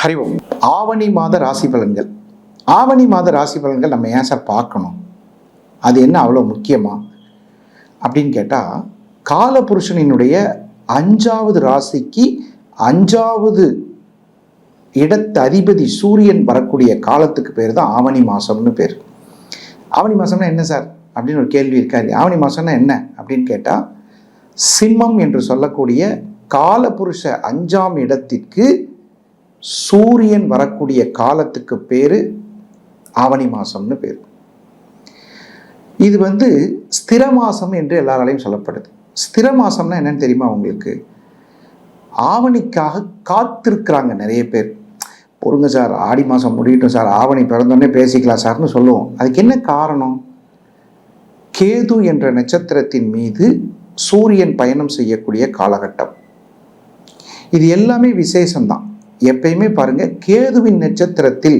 ஹரி ஓம். ஆவணி மாத ராசி பலன்கள். ஆவணி மாத ராசி பலன்கள் நம்ம ஏன் சார் பார்க்கணும்? அது என்ன அவ்வளோ முக்கியமா அப்படின்னு கேட்டால், காலபுருஷனினுடைய 5வது ராசிக்கு 5வது இடத்து அதிபதி சூரியன் வரக்கூடிய காலத்துக்கு பேர் தான் ஆவணி மாதம்னு பேர். ஆவணி மாதம்னா என்ன சார் அப்படின்னு ஒரு கேள்வி இருக்காது. ஆவணி மாதம்னா என்ன அப்படின்னு கேட்டால், சிம்மம் என்று சொல்லக்கூடிய காலபுருஷ 5ஆம் இடத்திற்கு சூரியன் வரக்கூடிய காலத்துக்கு பேர் ஆவணி மாதம்னு பேர். இது ஸ்திர மாதம் என்று எல்லாராலையும் சொல்லப்படுது. ஸ்திர மாதம்னா என்னன்னு தெரியுமா உங்களுக்கு? ஆவணிக்காக காத்திருக்கிறாங்க நிறைய பேர். பொறுங்க சார், ஆடி மாதம் முடியட்டும் சார், ஆவணி பிறந்தோடனே பேசிக்கலாம் சார்னு சொல்லுவோம். அதுக்கு என்ன காரணம்? கேது என்ற நட்சத்திரத்தின் மீது சூரியன் பயணம் செய்யக்கூடிய காலகட்டம். இது எல்லாமே விசேஷம்தான். எப்பயுமே பாருங்க, கேதுவின் நட்சத்திரத்தில்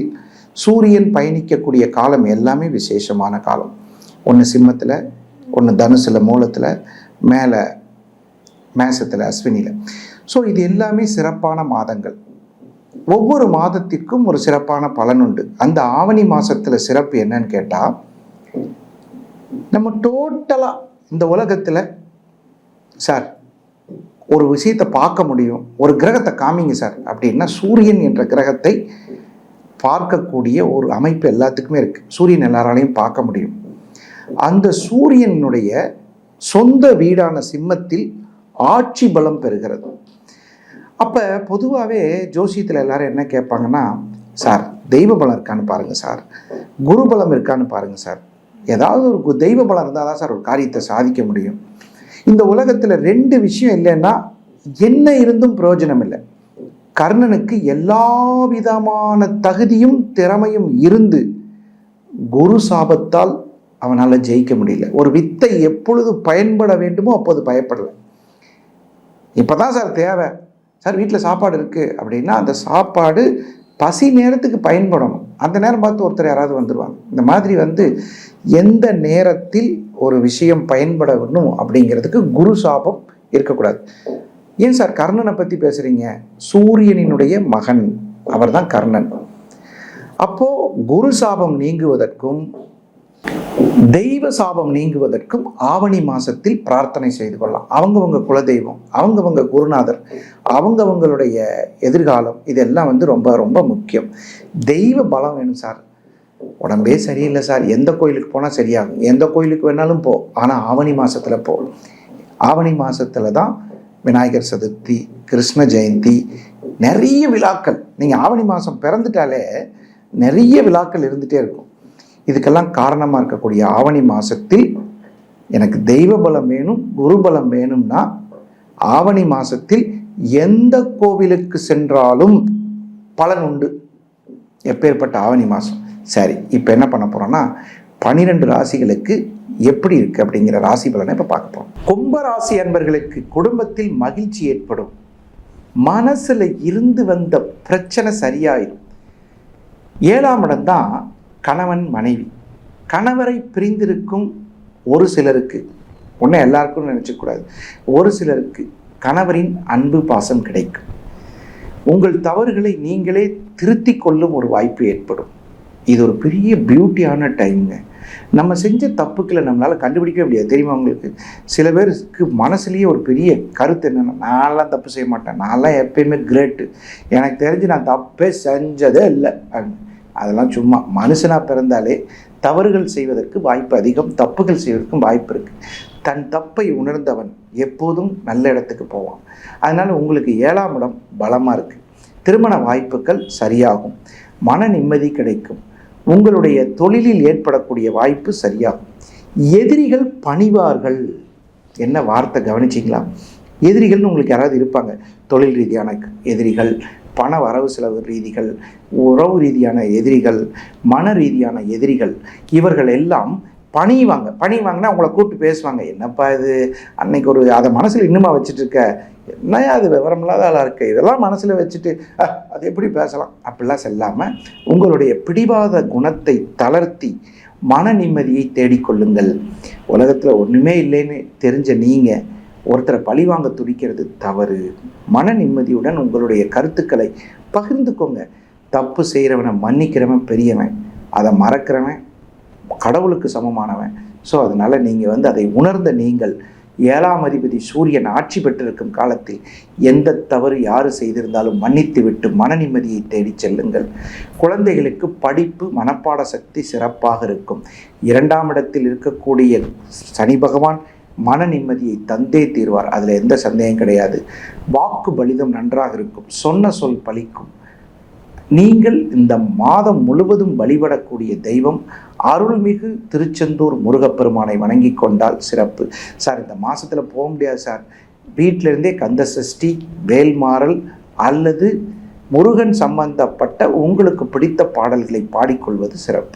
சூரியன் பயணிக்கக்கூடிய காலம் எல்லாமே விசேஷமான காலம். ஒன்று சிம்மத்தில், ஒன்று தனுசில் மூலத்தில், மேலே மேசத்தில் அஸ்வினியில். ஸோ இது எல்லாமே சிறப்பான மாதங்கள். ஒவ்வொரு மாதத்திற்கும் ஒரு சிறப்பான பலன் உண்டு. அந்த ஆவணி மாதத்தில் சிறப்பு என்னன்னு கேட்டால், நம்ம டோட்டலாக இந்த உலகத்தில் சார் ஒரு விஷயத்தை பார்க்க முடியும், ஒரு கிரகத்தை காமிங்க சார் அப்படின்னா சூரியன் என்ற கிரகத்தை பார்க்கக்கூடிய ஒரு அமைப்பு எல்லாத்துக்குமே இருக்குது. சூரியன் எல்லாராலையும் பார்க்க முடியும். அந்த சூரியனுடைய சொந்த வீடான சிம்மத்தில் ஆட்சி பலம் பெறுகிறது. அப்போ பொதுவாகவே ஜோசியத்தில் எல்லாரும் என்ன கேட்பாங்கன்னா, சார் தெய்வ பலம் இருக்கான்னு பாருங்கள் சார், குரு பலம் இருக்கான்னு பாருங்கள் சார். ஏதாவது ஒரு தெய்வ பலம் இருந்தால் தான் சார் ஒரு காரியத்தை சாதிக்க முடியும். இந்த உலகத்தில் 2 விஷயம் இல்லைன்னா என்ன இருந்தும் பிரயோஜனம் இல்லை. கர்ணனுக்கு எல்லா விதமான தகுதியும் திறமையும் இருந்து குரு சாபத்தால் அவனால் ஜெயிக்க முடியல. ஒரு வித்தை எப்பொழுது பயன்பட வேண்டுமோ அப்போது பயப்படலை. இப்போதான் சார் தேவை சார், வீட்டில் சாப்பாடு இருக்குது அப்படின்னா அந்த சாப்பாடு பசி நேரத்துக்கு பயன்படணும். அந்த நேரம் பார்த்து ஒருத்தர் யாராவது வந்துடுவாங்க. இந்த மாதிரி எந்த நேரத்தில் ஒரு விஷயம் பயன்படணும் அப்படிங்கிறதுக்கு குரு சாபம் இருக்கக்கூடாது. ஏன் சார் கர்ணனை பற்றி பேசுகிறீங்க? சூரியனினுடைய மகன் அவர் தான் கர்ணன். அப்போது குரு சாபம் நீங்குவதற்கும் தெய்வ சாபம் நீங்குவதற்கும் ஆவணி மாதத்தில் பிரார்த்தனை செய்து கொள்ளலாம். அவங்கவங்க குலதெய்வம், அவங்கவங்க குருநாதர், அவங்கவங்களுடைய எதிர்காலம், இதெல்லாம் ரொம்ப ரொம்ப முக்கியம். தெய்வ பலம் வேணும் சார். உடம்பே சரியில்லை சார், எந்த கோயிலுக்கு போனால் சரியாகும், எந்த கோயிலுக்கு வேணாலும் போ, ஆனால் ஆவணி மாதத்தில் போ. ஆவணி மாதத்தில் தான் விநாயகர் சதுர்த்தி, கிருஷ்ண ஜெயந்தி, நிறைய விழாக்கள். நீங்கள் ஆவணி மாதம் பிறந்துட்டாலே நிறைய விழாக்கள் இருந்துகிட்டே இருக்கும். இதுக்கெல்லாம் காரணமாக இருக்கக்கூடிய ஆவணி மாதத்தில் எனக்கு தெய்வ பலம் வேணும், குரு பலம் வேணும்னா ஆவணி மாதத்தில் எந்த கோவிலுக்கு சென்றாலும் பலன் உண்டு. எப்பேற்பட்ட ஆவணி மாதம். சரி, இப்போ என்ன பண்ண போகிறோன்னா 12 ராசிகளுக்கு எப்படி இருக்குது அப்படிங்கிற ராசி பலனை இப்போ பார்க்க போகிறோம். கும்ப ராசி அன்பர்களுக்கு குடும்பத்தில் மகிழ்ச்சி ஏற்படும். மனசில் இருந்து வந்த பிரச்சனை சரியாயிடும். 7ஆம் இடம் தான் கணவன் மனைவி. கணவரை பிரிந்திருக்கும் ஒரு சிலருக்கு, ஒன்றும் எல்லாருக்கும் நினச்சக்கூடாது, ஒரு சிலருக்கு கணவரின் அன்பு பாசம் கிடைக்கும். உங்கள் தவறுகளை நீங்களே திருத்தி கொள்ளும் ஒரு வாய்ப்பு ஏற்படும். இது ஒரு பெரிய பியூட்டியான டைமுங்க. நம்ம செஞ்ச தப்புக்களை நம்மளால் கண்டுபிடிக்கவே முடியாது. தெரியுமா உங்களுக்கு? சில பேருக்கு மனசுலேயே ஒரு பெரிய கருத்து என்னென்னா, நான்லாம் தப்பு செய்ய மாட்டேன், நான்லாம் எப்பயுமே கிரேட்டு, எனக்கு தெரிஞ்சு நான் தப்பே செஞ்சதே இல்லை. அதெல்லாம் சும்மா. மனுஷனாக பிறந்தாலே தவறுகள் செய்வதற்கு வாய்ப்பு அதிகம், தப்புகள் செய்வதற்கும் வாய்ப்பு இருக்குது. தன் தப்பை உணர்ந்தவன் எப்போதும் நல்ல இடத்துக்கு போவான். அதனால் உங்களுக்கு 7ஆம் இடம் பலமாக இருக்குது. திருமண வாய்ப்புகள் சரியாகும், மன நிம்மதி கிடைக்கும், உங்களுடைய தொழிலில் ஏற்படக்கூடிய வாய்ப்பு சரியாகும். எதிரிகள் பணிவார்கள். என்ன வார்த்தை கவனிச்சிங்களா? எதிரிகள்னு உங்களுக்கு யாராவது இருப்பாங்க. தொழில் ரீதியான எதிரிகள், பண வரவு செலவு ரீதிகள், உறவு ரீதியான எதிரிகள், மன ரீதியான எதிரிகள், இவர்கள் எல்லாம் பணிவாங்கன்னா அவங்கள கூப்பிட்டு பேசுவாங்க. என்னப்பா இது, அன்னைக்கு ஒரு அதை மனசில் இன்னுமா வச்சுட்டு இருக்க, என்னையா அது விவரமில்லாத ஆளாக இருக்குது, இதெல்லாம் மனசில் வச்சுட்டு அது எப்படி பேசலாம் அப்படிலாம் செல்லாமல் உங்களுடைய பிடிவாத குணத்தை தளர்த்தி மன நிம்மதியை தேடிக்கொள்ளுங்கள். உலகத்தில் ஒன்றுமே இல்லைன்னு தெரிஞ்ச நீங்கள் ஒருத்தரை பழிவாங்க துடிக்கிறது தவறு. மன நிம்மதியுடன் உங்களுடைய கருத்துக்களை பகிர்ந்துக்கோங்க. தப்பு செய்கிறவனை மன்னிக்கிறவன் பெரியவன், அதை மறக்கிறவன் கடவுளுக்கு சமமானவன். ஸோ அதனால் நீங்கள் அதை உணர்ந்த நீங்கள் 7ஆம் அதிபதி சூரியன் ஆட்சி பெற்றிருக்கும் காலத்தில் எந்த தவறு யார் செய்திருந்தாலும் மன்னித்து விட்டு மன நிம்மதியை தேடி செல்லுங்கள். குழந்தைகளுக்கு படிப்பு மனப்பாட சக்தி சிறப்பாக இருக்கும். 2ஆம் இடத்தில் இருக்கக்கூடிய சனி பகவான் மன நிம்மதியை தந்தே தீர்வார், அதில் எந்த சந்தேகம் கிடையாது. வாக்கு பலிதம் நன்றாக இருக்கும், சொன்ன சொல் பலிக்கும். நீங்கள் இந்த மாதம் முழுவதும் வழிபடக்கூடிய தெய்வம் அருள்மிகு திருச்செந்தூர் முருகப்பெருமானை வணங்கி கொண்டால் சிறப்பு. சார் இந்த மாதத்தில் போக முடியாது சார், வீட்டிலிருந்தே கந்த சஷ்டி, வேல்மாறல் அல்லது முருகன் சம்பந்தப்பட்ட உங்களுக்கு பிடித்த பாடல்களை பாடிக்கொள்வது சிறப்பு.